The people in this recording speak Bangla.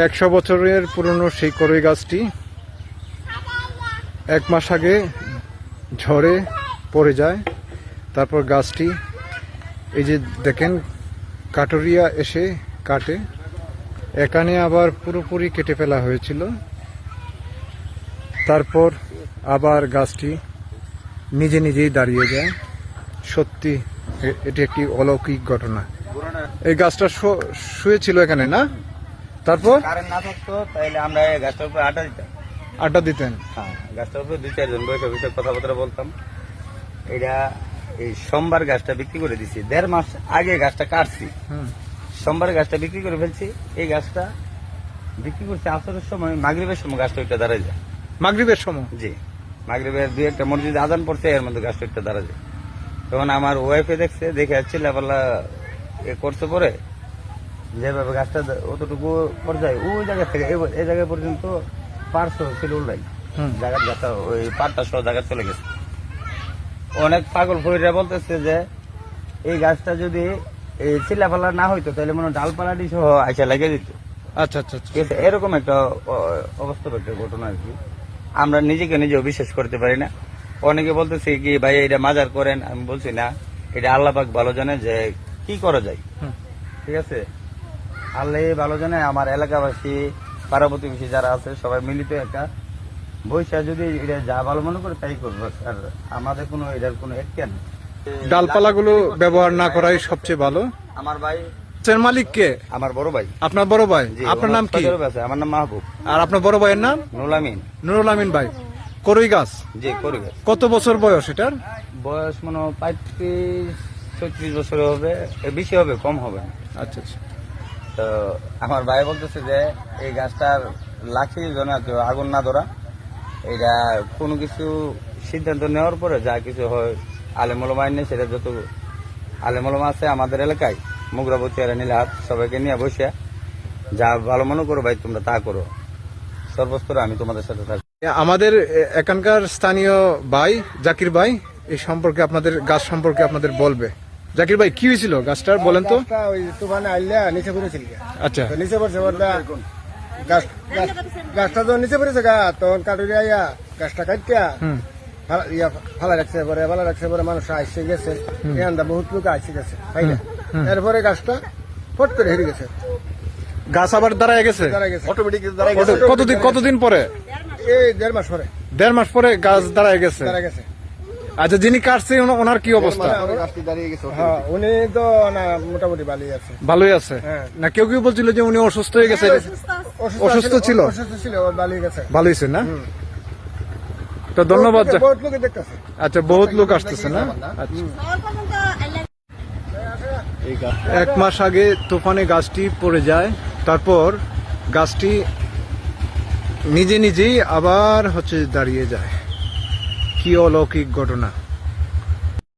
100 বছরের পুরনো সেই কড়ই গাছটি 1 মাস আগে ঝড়ে পড়ে যায়। তারপর গাছটি এই যে দেখেন কাটুরিয়া এসে কাটে, এখানে আবার পুরোপুরি কেটে ফেলা হয়েছিল। তারপর আবার গাছটি নিজে নিজেই দাঁড়িয়ে যায়। সত্যি এটি একটি অলৌকিক ঘটনা। এই গাছটা শুয়েছিল এখানে না? তারপর কারেন্ট না থাকতো তাহলে আমরা এই গাছটার উপরে আড্ডা দিতেন। হ্যাঁ, গাছটার উপরে 2-4 জন বসে বসে কথাবার্তা বলতাম। এটা এই সোমবার গাছটা বিক্রি করে দিছি, 1.5 মাস আগে গাছটা কাটছি, সোমবার গাছটা বিক্রি করে ফেলছি। এই গাছটা বিক্রি করছি আসরের সময়, মাগরিবের সময় গাছটা ওইটা দাঁড়ায় যায়। মাগরিবের সময়? জি, মাগরিবের 2-1টা মসজিদে আজান পড়ছে, এর মধ্যে গাছটা ওইটা দাঁড়ায় যায়। তখন আমার ওয়াইফে দেখছে, দেখে চিল্লাপাল্লা করতে পরে যেভাবে গাছটা অতটুকু পর্যায়ে ওই জায়গা থেকে এই জায়গা পর্যন্ত পারছো ছিল উল্লাই জায়গার গাছটা ওই পাটটা সহ জায়গা চলে গেছে। অনেক পাগল ফরিরা বলতেছে যে এই গাছটা যদি এই চিল্লাপাল্লা না হইতো তাহলে মনে ডালপালাটি সহ আইসা লেগে দিত। আচ্ছা আচ্ছা আচ্ছা। এরকম একটা অবাস্তব একটা ঘটনা আর কি, আমরা নিজেকে নিজেও বিশ্বাস করতে পারি না। অনেকে বলতেছে কি ভাই এটা মাজার করেন, আমি বলছি না, এটা আল্লাহ পাক ভালো জানে যে কি করা যায়। ঠিক আছে, আল্লাহ ভালো জানে। আমার এলাকাবাসী পাড়া প্রতিবেশী যারা আছে সবাই মিলিত একটা বৈশা যদি এটা যা ভালো মনে করে তাই করবো, আর আমাদের কোনো এটার কোনো এখতিয়ার নেই। ডালপালাগুলো ব্যবহার না করাই সবচেয়ে ভালো। আমার ভাই মালিক কে? আমার বড় ভাই। আপনার বড় ভাই? আপনার নাম কি? আমার নাম মাহবুব। আর আপনার বড় ভাইয়ের নাম? নুরুল আমিন। নুরুল আমিন ভাই। কড়ই গাছ? জি, কড়ই গাছ। কত বছর বয়স এটার? বয়স মনে হয় 35-36 বছর হবে, বেশি হবে, কম হবে না। আচ্ছা আচ্ছা। তো আমার ভাই বলতেছে যে এই গাছটার লাঠি যেন কেউ আগুন না ধরা, এটা কোনো কিছু সিদ্ধান্ত নেওয়ার পরে যা কিছু হয় আলেমুলমা নেই, সেটা যত আলেমুলমা আছে আমাদের এলাকায় মুগরাবতী আর নীলাহাত সবাইকে নিয়ে বসে যা ভালো মনে করো ভাই তোমরা তা করো, সর্বস্তরে আমি তোমাদের সাথে থাকি। আমাদের এখানকার স্থানীয় ভাই জাকির ভাই এই সম্পর্কে, আপনাদের গাছ সম্পর্কে আপনাদের বলবে। জাকির ভাই, কি হয়েছিল গাছটার বলেন তো? ওই তুফানে আইলা নিচে পড়েছিল। আচ্ছা, নিচে পড়ছে গাছটা যখন নিচে পড়েছে গা, তখন কাটুরি আইয়া গাছটা কাটিয়া ফালা রাখছে পরে মানুষ আসছে গেছে, এখানটা বহুত লোক আসছে গেছে, তাই না? এরপরে গাছটা ফট করে হেরে গেছে। গাছ আবার দাঁড়ায় গেছে? অটোমেটিক কতদিন পরে? এই 1.5 মাস পরে। 1.5 মাস পরে গাছ দাঁড়ায় গেছে? গেছে। আচ্ছা, যিনি কাটছে ওনার কি অবস্থা? হ্যাঁ, উনি তো না মোটামুটি ভালোই আছে। ভালোই আছে না? কেউ কেউ বলছিল যে উনি অসুস্থ হয়ে গেছে। অসুস্থ ছিল? অসুস্থ ছিল, ভালোই গেছে। ভালোই আছে না? তো ধন্যবাদ। বহুত লোকে দেখতেছে। আচ্ছা, বহুত লোক আসতেছে না? আচ্ছা। 1 মাস আগে তুফানে গাছটি পড়ে যায়, তারপর গাছটি নিজে নিজেই আবার দাঁড়িয়ে যায়। কি অলৌকিক ঘটনা!